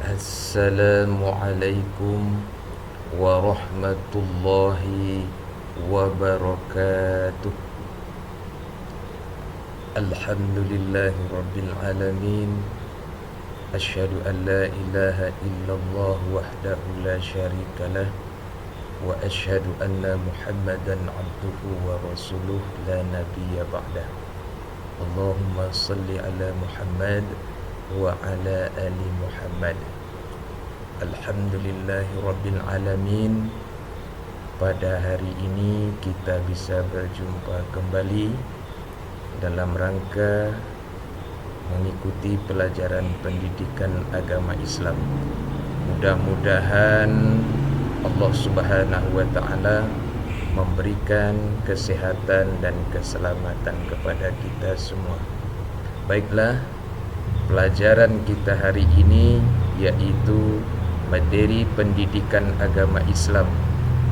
Assalamualaikum warahmatullahi wabarakatuh. Alhamdulillahi rabbil alamin. Asyhadu an la ilaha illallah wahdahu la syarikalah wa asyhadu anna Muhammadan abduhu wa rasuluh la nabiyya ba'dah. Allahumma salli ala Muhammad wa ala ali Muhammad. Alhamdulillahi rabbil alamin. Pada hari ini kita bisa berjumpa kembali dalam rangka mengikuti pelajaran pendidikan agama Islam. Mudah-mudahan Allah Subhanahu wa taala memberikan kesehatan dan keselamatan kepada kita semua. Baiklah, pelajaran kita hari ini yaitu materi pendidikan agama Islam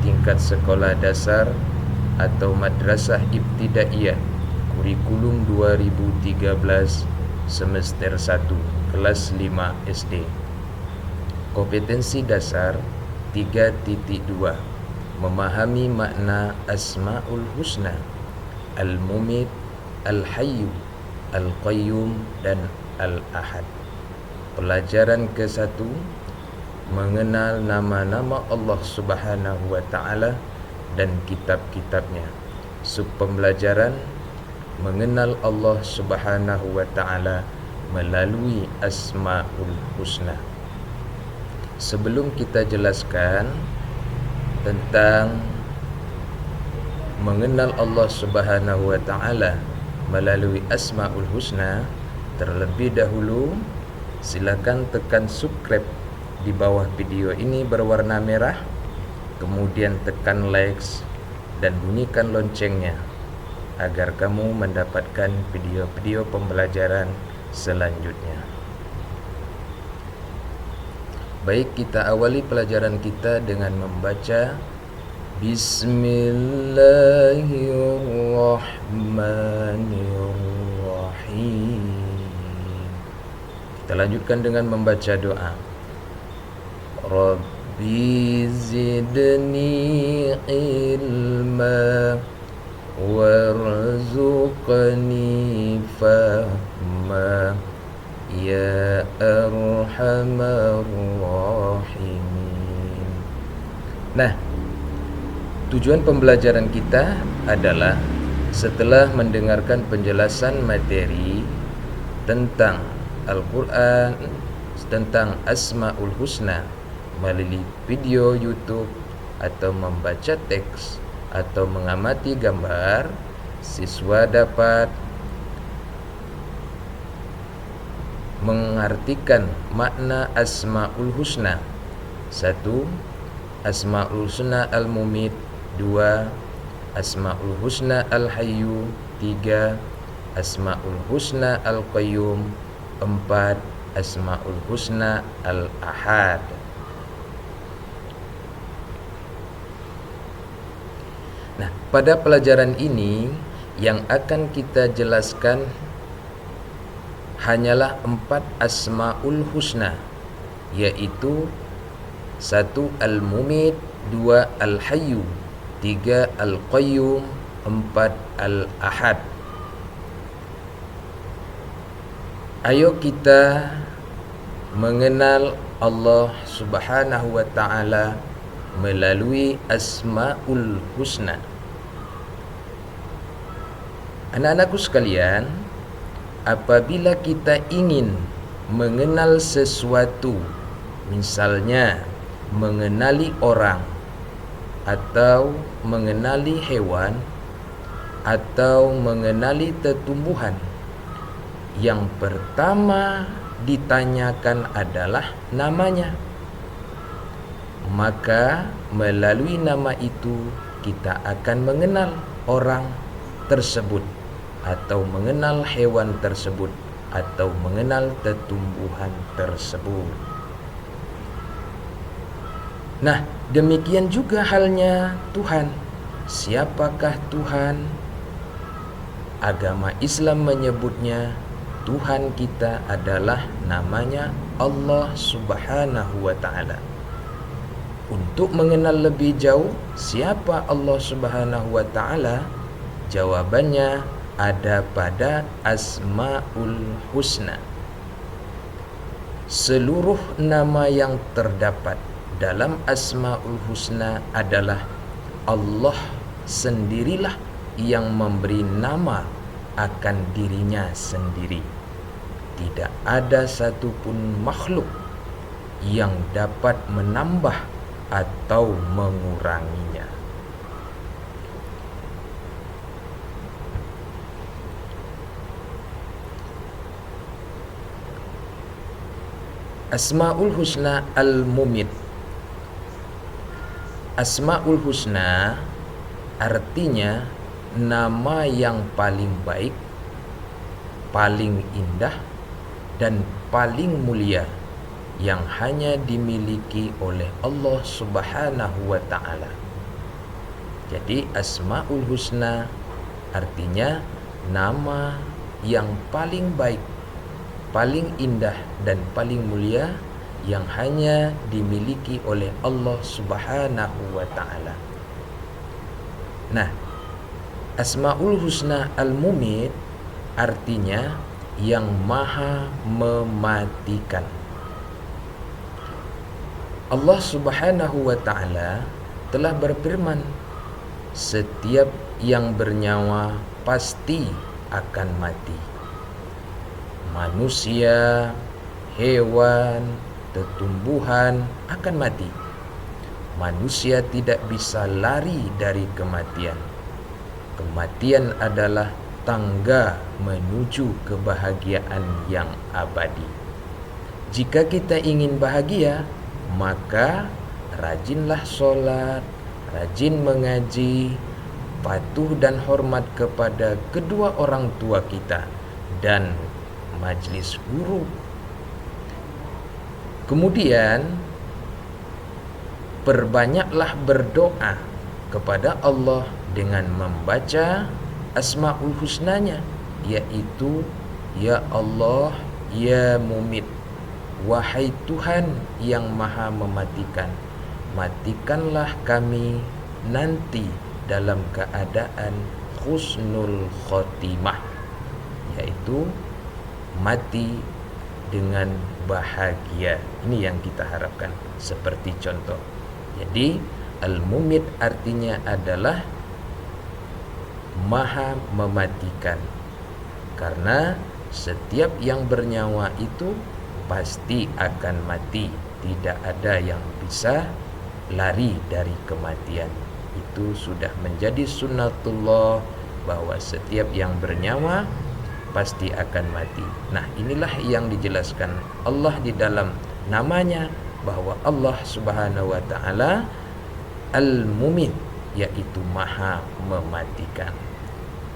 tingkat sekolah dasar atau madrasah ibtidaiyah, kurikulum 2013 semester 1 kelas 5 SD. Kompetensi dasar 3.2, memahami makna Asmaul Husna, Al-Mumit, Al-Hayyu, Al-Qayyum dan Al-Ahad. Pelajaran ke-1, mengenal nama-nama Allah Subhanahu wa taala dan kitab-kitabnya. Subpembelajaran, mengenal Allah Subhanahu wa taala melalui Asmaul Husna. Sebelum kita jelaskan tentang mengenal Allah Subhanahu wa taala melalui Asmaul Husna, terlebih dahulu silakan tekan subscribe di bawah video ini berwarna merah, kemudian tekan like dan bunyikan loncengnya agar kamu mendapatkan video-video pembelajaran selanjutnya. Baik, kita awali pelajaran kita dengan membaca Bismillahirrahmanirrahim. Kita lanjutkan dengan membaca doa. Rabbi zidni ilma warzuqni fahma ya arhamar rahimin. Nah, tujuan pembelajaran kita adalah setelah mendengarkan penjelasan materi tentang Al-Quran, tentang Asmaul Husna melalui video YouTube atau membaca teks atau mengamati gambar, siswa dapat mengartikan makna Asmaul Husna. 1. Asmaul Husna Al-Mumit. 2. Asmaul Husna Al-Hayyu. 3. Asmaul Husna Al-Qayyum. 4. Asmaul Husna Al-Ahad. Nah, pada pelajaran ini yang akan kita jelaskan hanyalah 4 Asmaul Husna, yaitu 1. Al-Mumit, 2. Al-Hayyu, 3. Al-Qayyum, 4. Al-Ahad. Ayo kita mengenal Allah Subhanahu wa taala melalui Asmaul Husna. Anak-anakku sekalian, apabila kita ingin mengenal sesuatu, misalnya mengenali orang atau mengenali hewan atau mengenali tumbuhan, yang pertama ditanyakan adalah namanya. Maka melalui nama itu kita akan mengenal orang tersebut atau mengenal hewan tersebut atau mengenal tumbuhan tersebut. Nah, demikian juga halnya Tuhan. Siapakah Tuhan? Agama Islam menyebutnya Tuhan kita adalah namanya Allah Subhanahu wa Ta'ala. Untuk mengenal lebih jauh siapa Allah Subhanahu wa Ta'ala, jawabannya ada pada Asmaul Husna. Seluruh nama yang terdapat dalam Asmaul Husna adalah Allah sendirilah yang memberi nama akan dirinya sendiri. Tidak ada satupun makhluk yang dapat menambah atau menguranginya. Asmaul Husna Al-Mumit. Asmaul Husna artinya nama yang paling baik, paling indah, dan paling mulia yang hanya dimiliki oleh Allah Subhanahu wa Ta'ala. Jadi Asmaul Husna artinya nama yang paling baik, paling indah, dan paling mulia yang hanya dimiliki oleh Allah Subhanahu wa Ta'ala. Nah, Asmaul Husna Al-Mumit artinya yang maha mematikan. Allah Subhanahu wa Ta'ala telah berfirman, setiap yang bernyawa pasti akan mati. Manusia, hewan, tumbuhan akan mati. Manusia tidak bisa lari dari kematian. Kematian adalah tangga menuju kebahagiaan yang abadi. Jika kita ingin bahagia, maka rajinlah sholat, rajin mengaji, patuh dan hormat kepada kedua orang tua kita dan majlis guru. Kemudian perbanyaklah berdoa kepada Allah dengan membaca Asmaul Husnanya, yaitu Ya Allah, Ya Mumit, wahai Tuhan yang maha mematikan, matikanlah kami nanti dalam keadaan husnul khotimah, yaitu mati dengan bahagia. Ini yang kita harapkan. Seperti contoh, jadi Al-Mumit artinya adalah maha mematikan, karena setiap yang bernyawa itu pasti akan mati. Tidak ada yang bisa lari dari kematian. Itu sudah menjadi sunnatullah bahwa setiap yang bernyawa pasti akan mati. Nah, inilah yang dijelaskan Allah di dalam namanya, bahwa Allah Subhanahu wa Ta'ala Al-Mumit, yaitu maha mematikan.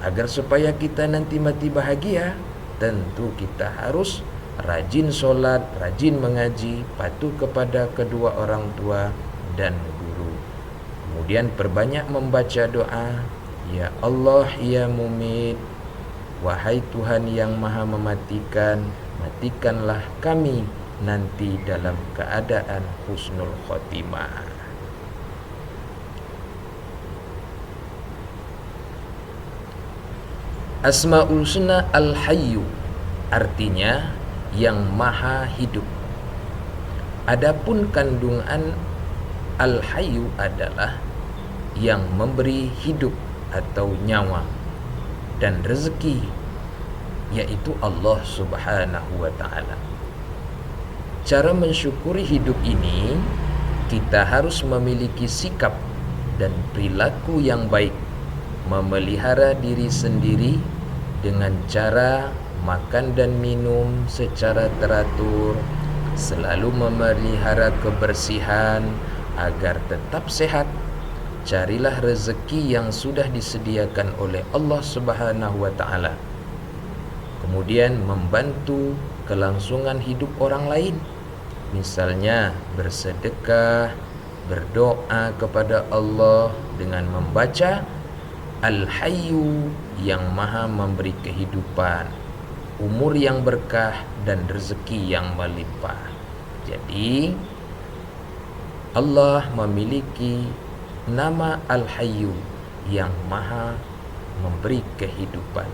Agar supaya kita nanti mati bahagia, tentu kita harus rajin sholat, rajin mengaji, patuh kepada kedua orang tua dan guru. Kemudian perbanyak membaca doa, Ya Allah, Ya Mumit, wahai Tuhan yang maha mematikan, matikanlah kami nanti dalam keadaan husnul khotimah. Asmaul Husna Al-Hayyu artinya yang maha hidup. Adapun kandungan Al-Hayyu adalah yang memberi hidup atau nyawa dan rezeki, yaitu Allah Subhanahu wa Ta'ala. Cara mensyukuri hidup ini, kita harus memiliki sikap dan perilaku yang baik, memelihara diri sendiri dengan cara makan dan minum secara teratur, selalu memelihara kebersihan agar tetap sehat. Carilah rezeki yang sudah disediakan oleh Allah Subhanahu wa Ta'ala. Kemudian membantu kelangsungan hidup orang lain, misalnya bersedekah, berdoa kepada Allah dengan membaca Al-Hayyu yang maha memberi kehidupan, umur yang berkah, dan rezeki yang melimpah. Jadi Allah memiliki nama Al-Hayyu yang maha memberi kehidupan.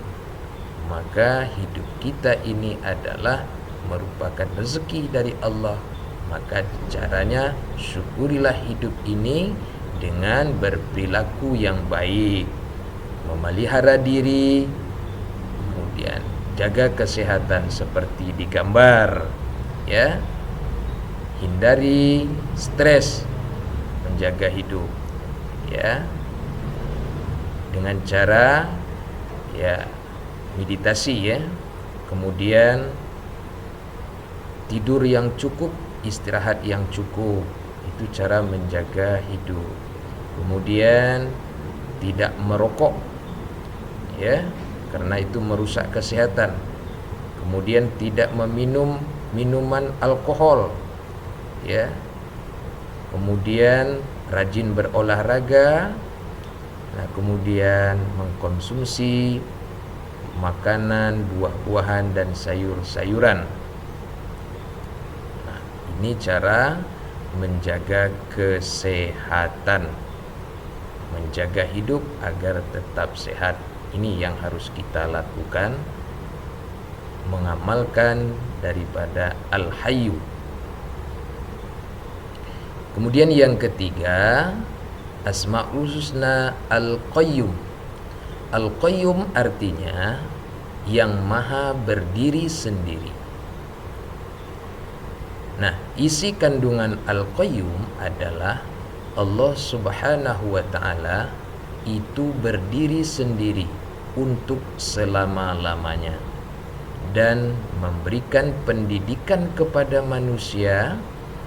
Maka hidup kita ini adalah merupakan rezeki dari Allah. Maka caranya syukurilah hidup ini dengan berperilaku yang baik, memelihara diri, kemudian jaga kesehatan seperti digambar, ya. Hindari stres, menjaga hidup, ya, dengan cara ya meditasi, ya. Kemudian tidur yang cukup, istirahat yang cukup, itu cara menjaga hidup. Kemudian tidak merokok, ya, karena itu merusak kesehatan. Kemudian tidak meminum minuman alkohol, ya. Kemudian rajin berolahraga. Nah, kemudian mengkonsumsi makanan, buah-buahan dan sayur-sayuran. Nah, ini cara menjaga kesehatan, menjaga hidup agar tetap sehat. Ini yang harus kita lakukan, mengamalkan daripada Al-Hayyu. Kemudian yang ketiga, Asmaul Husna Al-Qayyum. Al-Qayyum artinya yang maha berdiri sendiri. Nah, isi kandungan Al-Qayyum adalah Allah Subhanahu wa ta'ala itu berdiri sendiri untuk selama-lamanya dan memberikan pendidikan kepada manusia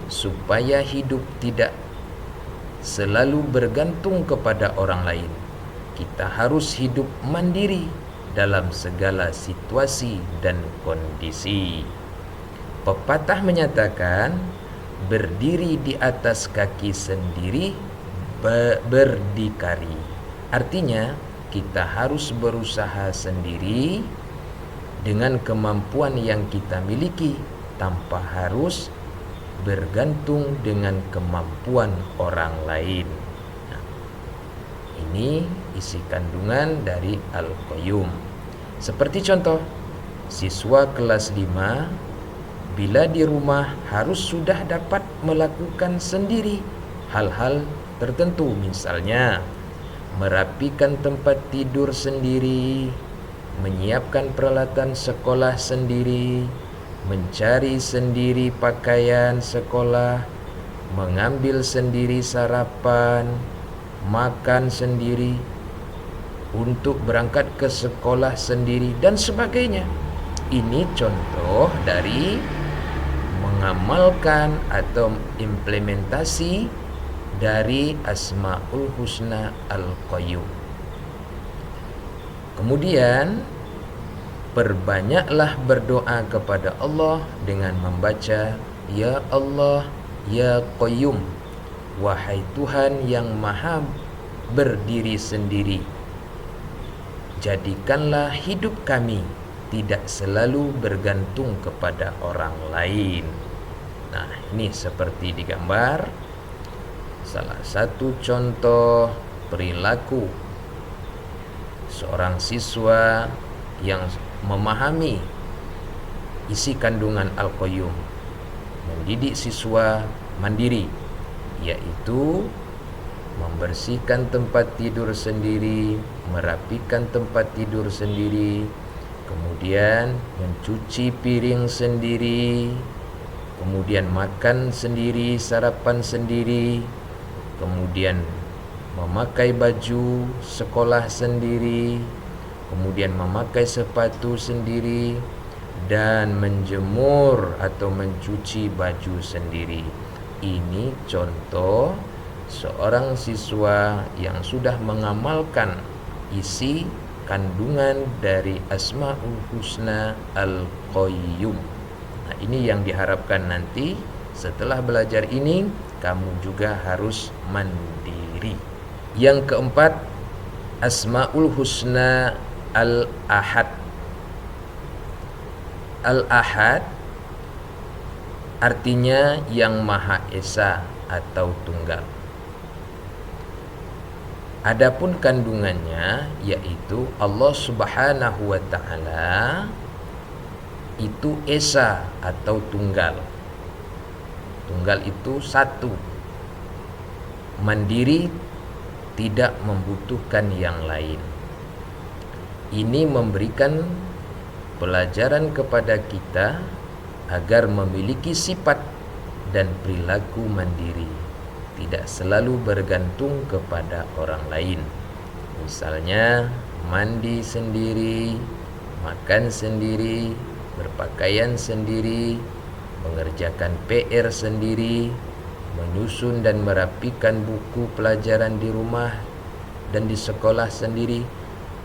supaya hidup tidak selalu bergantung kepada orang lain. Kita harus hidup mandiri dalam segala situasi dan kondisi. Pepatah menyatakan, berdiri di atas kaki sendiri berdikari. Artinya, kita harus berusaha sendiri dengan kemampuan yang kita miliki tanpa harus bergantung dengan kemampuan orang lain. Nah, ini isi kandungan dari Al-Qayyum. Seperti contoh, siswa kelas 5 bila di rumah harus sudah dapat melakukan sendiri hal-hal tertentu, misalnya merapikan tempat tidur sendiri, menyiapkan peralatan sekolah sendiri, mencari sendiri pakaian sekolah, mengambil sendiri sarapan, makan sendiri, untuk berangkat ke sekolah sendiri, dan sebagainya. Ini contoh dari mengamalkan atau implementasi dari Asmaul Husna Al-Qayyum. Kemudian perbanyaklah berdoa kepada Allah dengan membaca, Ya Allah, Ya Qayyum, wahai Tuhan yang maha berdiri sendiri, jadikanlah hidup kami tidak selalu bergantung kepada orang lain. Nah, ini seperti digambar, salah satu contoh perilaku seorang siswa yang memahami isi kandungan Al-Qayyum, mendidik siswa mandiri, yaitu membersihkan tempat tidur sendiri, merapikan tempat tidur sendiri, kemudian mencuci piring sendiri, kemudian makan sendiri, sarapan sendiri, kemudian memakai baju sekolah sendiri, kemudian memakai sepatu sendiri, dan menjemur atau mencuci baju sendiri. Ini contoh seorang siswa yang sudah mengamalkan isi kandungan dari Asmaul Husna Al-Qayyum. Nah, ini yang diharapkan nanti setelah belajar ini kamu juga harus mandiri. Yang keempat, Asmaul Husna Al-Ahad. Al-Ahad artinya yang Maha Esa atau tunggal. Adapun kandungannya yaitu Allah Subhanahu wa taala itu esa atau tunggal. Tunggal itu satu, mandiri, tidak membutuhkan yang lain. Ini memberikan pelajaran kepada kita agar memiliki sifat dan perilaku mandiri, tidak selalu bergantung kepada orang lain. Misalnya mandi sendiri, makan sendiri, berpakaian sendiri, mengerjakan PR sendiri, menyusun dan merapikan buku pelajaran di rumah dan di sekolah sendiri,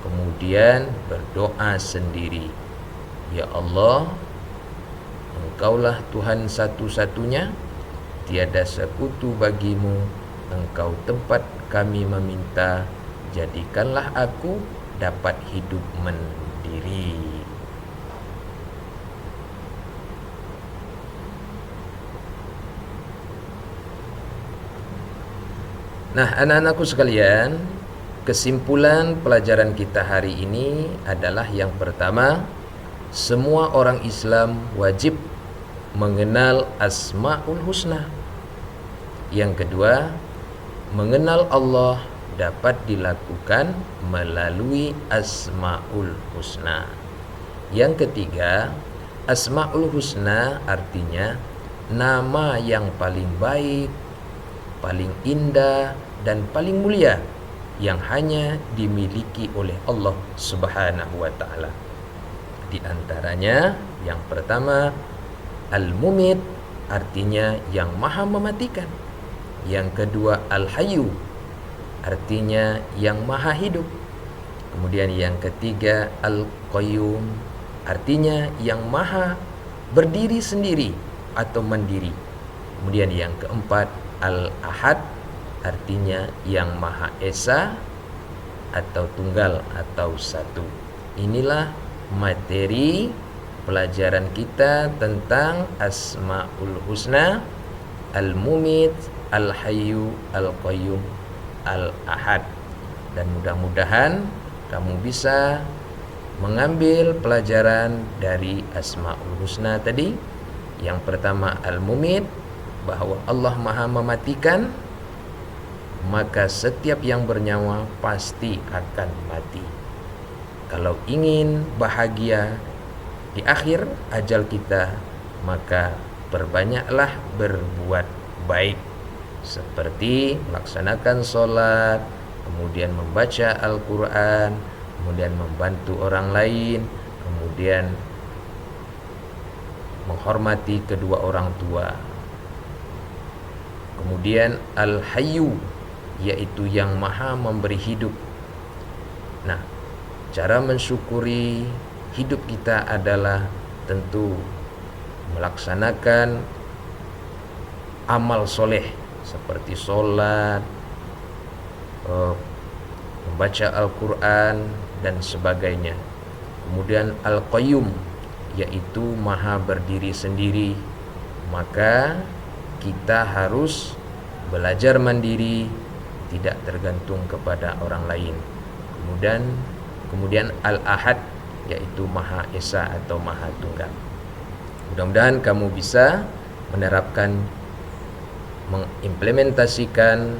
kemudian berdoa sendiri. Ya Allah, Engkaulah Tuhan satu-satunya, tiada sekutu bagimu, Engkau tempat kami meminta, jadikanlah aku dapat hidup mandiri. Nah, anak-anakku sekalian, kesimpulan pelajaran kita hari ini adalah yang pertama, semua orang Islam wajib mengenal Asmaul Husna. Yang kedua, mengenal Allah dapat dilakukan melalui Asmaul Husna. Yang ketiga, Asmaul Husna artinya nama yang paling baik, paling indah dan paling mulia yang hanya dimiliki oleh Allah Subhanahu wa taala. Di antaranya yang pertama, Al-Mumit artinya yang maha mematikan. Yang kedua, Al-Hayyu artinya yang maha hidup. Kemudian yang ketiga, Al-Qayyum artinya yang maha berdiri sendiri atau mandiri. Kemudian yang keempat, Al-Ahad artinya yang Maha Esa atau tunggal atau satu. Inilah materi pelajaran kita tentang Asmaul Husna, Al-Mumit, Al-Hayyu, Al-Qayyum, Al-Ahad. Dan mudah-mudahan kamu bisa mengambil pelajaran dari Asmaul Husna tadi. Yang pertama Al-Mumit, bahwa Allah maha mematikan, maka setiap yang bernyawa pasti akan mati. Kalau ingin bahagia di akhir ajal kita, maka perbanyaklah berbuat baik, seperti melaksanakan sholat, kemudian membaca Al-Quran, kemudian membantu orang lain, kemudian menghormati kedua orang tua. Kemudian Al-Hayyu, yaitu yang maha memberi hidup. Nah, cara mensyukuri hidup kita adalah tentu melaksanakan amal soleh seperti sholat, membaca Al-Quran dan sebagainya. Kemudian Al-Qayyum, yaitu maha berdiri sendiri. Maka kita harus belajar mandiri, tidak tergantung kepada orang lain. Kemudian Al-Ahad, yaitu Maha Esa atau Maha Tunggal. Mudah-mudahan kamu bisa menerapkan, mengimplementasikan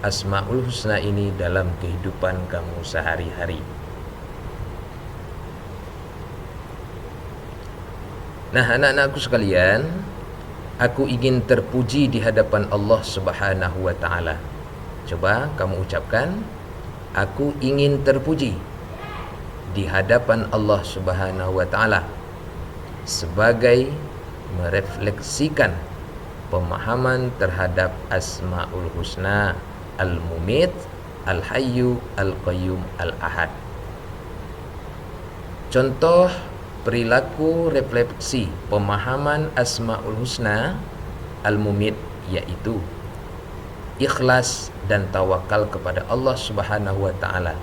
Asmaul Husna ini dalam kehidupan kamu sehari-hari. Nah, anak-anakku sekalian, aku ingin terpuji di hadapan Allah Subhanahu wa taala. Coba kamu ucapkan, aku ingin terpuji di hadapan Allah Subhanahu wa taala, sebagai merefleksikan pemahaman terhadap Asmaul Husna, Al-Mumit, Al-Hayyu, Al-Qayyum, Al-Ahad. Contoh perilaku refleksi pemahaman Asmaul Husna, Al-Mumit, yaitu ikhlas dan tawakal kepada Allah Subhanahu wa taala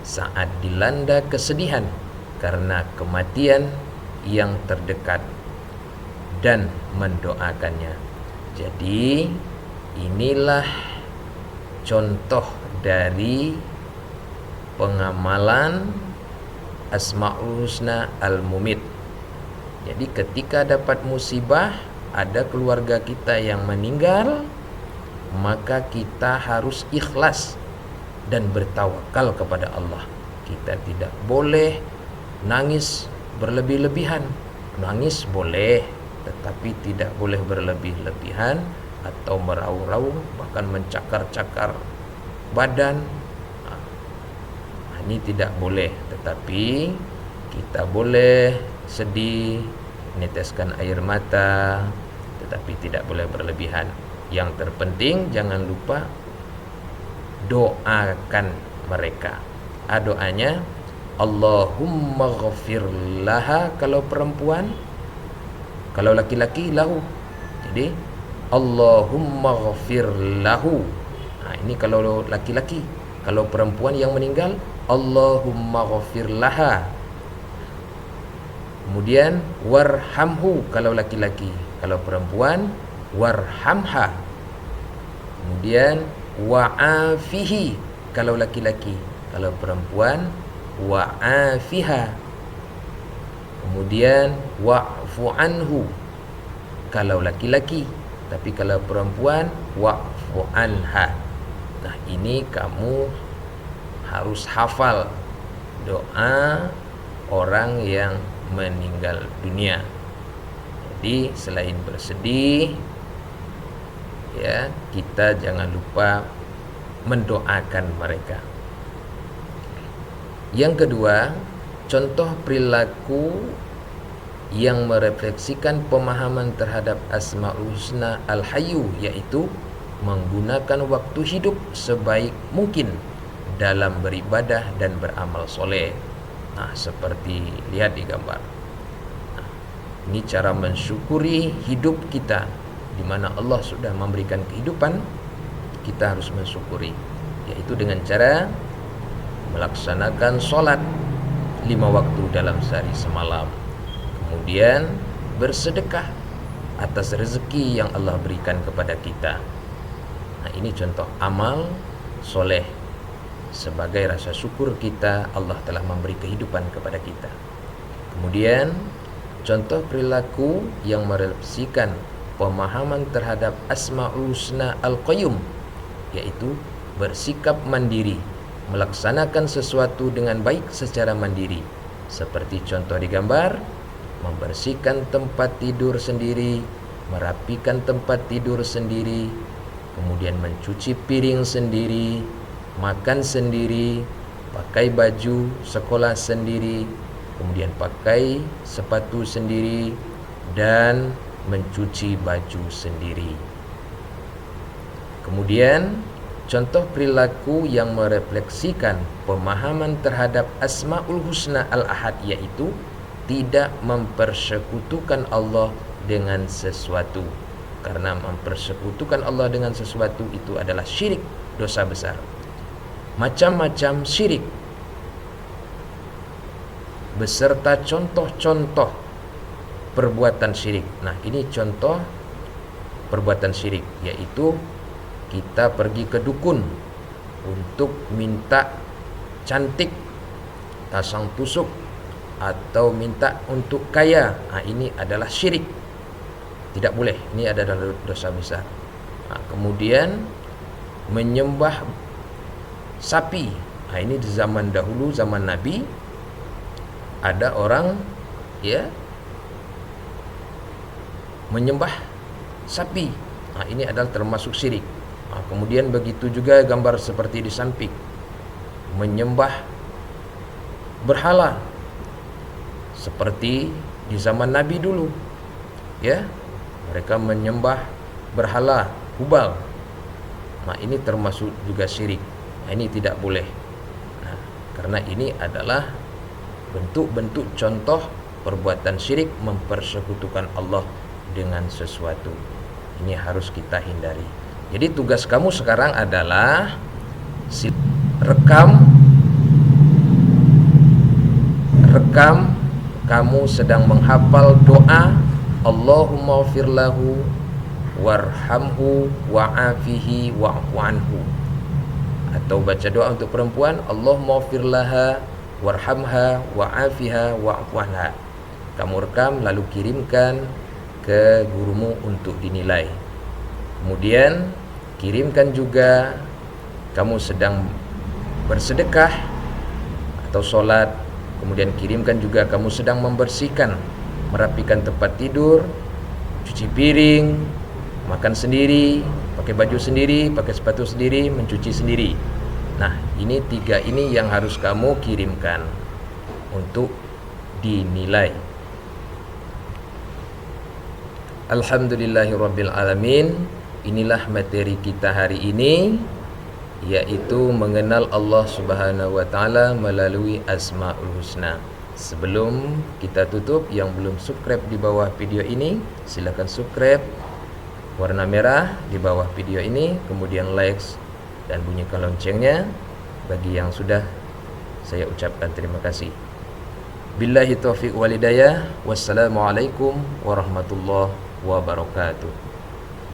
saat dilanda kesedihan karena kematian yang terdekat dan mendoakannya. Jadi inilah contoh dari pengamalan Asmaul Husna Al-Mumit. Jadi ketika dapat musibah, ada keluarga kita yang meninggal, maka kita harus ikhlas dan bertawakal kepada Allah. Kita tidak boleh nangis berlebih-lebihan. Nangis boleh, tetapi tidak boleh berlebih-lebihan atau meraung-raung, bahkan mencakar-cakar badan. Ini tidak boleh, tetapi kita boleh sedih, meneteskan air mata, tetapi tidak boleh berlebihan. Yang terpenting jangan lupa doakan mereka. Doanya Allahumma ghafir laha kalau perempuan, kalau laki-laki lahu. Jadi Allahumma ghafir lahu. Ini kalau laki-laki. Kalau perempuan yang meninggal, Allahumma ghafir laha. Kemudian warhamhu kalau laki-laki. Kalau perempuan, warhamha. Kemudian wa'afihi kalau laki-laki. Kalau perempuan, wa'afiha. Kemudian wa'fu anhu kalau laki-laki, tapi kalau perempuan wa'fu anha. Nah, ini kamu harus hafal doa orang yang meninggal dunia. Jadi selain bersedih, ya, kita jangan lupa mendoakan mereka. Yang kedua, contoh perilaku yang merefleksikan pemahaman terhadap Asmaul Husna Al-Hayyu, yaitu menggunakan waktu hidup sebaik mungkin dalam beribadah dan beramal soleh. Nah, seperti lihat di gambar. Nah, ini cara mensyukuri hidup kita, di mana Allah sudah memberikan kehidupan. Kita harus mensyukuri, yaitu dengan cara melaksanakan sholat 5 waktu dalam sehari semalam. Kemudian bersedekah atas rezeki yang Allah berikan kepada kita. Nah, ini contoh amal soleh sebagai rasa syukur kita Allah telah memberi kehidupan kepada kita. Kemudian contoh perilaku yang merefleksikan pemahaman terhadap Asmaul Husna Al-Qayyum, yaitu bersikap mandiri, melaksanakan sesuatu dengan baik secara mandiri. Seperti contoh di gambar, membersihkan tempat tidur sendiri, merapikan tempat tidur sendiri, kemudian mencuci piring sendiri, makan sendiri, pakai baju sekolah sendiri, kemudian pakai sepatu sendiri, dan mencuci baju sendiri. Kemudian contoh perilaku yang merefleksikan pemahaman terhadap Asmaul Husna Al-Ahad, yaitu tidak mempersekutukan Allah dengan sesuatu. Karena mempersekutukan Allah dengan sesuatu itu adalah syirik, dosa besar. Macam-macam syirik beserta contoh-contoh perbuatan syirik. Nah, ini contoh perbuatan syirik, yaitu kita pergi ke dukun untuk minta cantik, tasang tusuk, atau minta untuk kaya. Nah, ini adalah syirik. Tidak boleh, ini adalah dosa besar. Nah, kemudian menyembah sapi. Nah, ini di zaman dahulu, zaman Nabi, ada orang ya menyembah sapi. Nah, ini adalah termasuk syirik. Nah, kemudian begitu juga gambar seperti di samping, menyembah berhala seperti di zaman Nabi dulu, ya, mereka menyembah berhala Hubal. Nah, ini termasuk juga syirik. Nah, ini tidak boleh. Nah, karena ini adalah bentuk-bentuk contoh perbuatan syirik, mempersekutukan Allah dengan sesuatu. Ini harus kita hindari. Jadi tugas kamu sekarang adalah rekam kamu sedang menghafal doa Allahumma firlahu warhamhu wa'afihi wa'fu anhu, atau baca doa untuk perempuan Allahumma firlaha warhamha wa'afiha wa'fu anha. Kamu rekam lalu kirimkan ke gurumu untuk dinilai. Kemudian kirimkan juga kamu sedang bersedekah atau sholat. Kemudian kirimkan juga kamu sedang membersihkan, merapikan tempat tidur, cuci piring, makan sendiri, pakai baju sendiri, pakai sepatu sendiri, mencuci sendiri. Nah, ini 3 ini yang harus kamu kirimkan untuk dinilai. Alhamdulillahirabbil alamin. Inilah materi kita hari ini, yaitu mengenal Allah Subhanahu wa taala melalui Asmaul Husna. Sebelum kita tutup, yang belum subscribe di bawah video ini, silakan subscribe warna merah di bawah video ini, kemudian likes dan bunyikan loncengnya. Bagi yang sudah, saya ucapkan terima kasih. Billahi taufiq wal hidayah. Wassalamualaikum warahmatullahi wabarakatuh.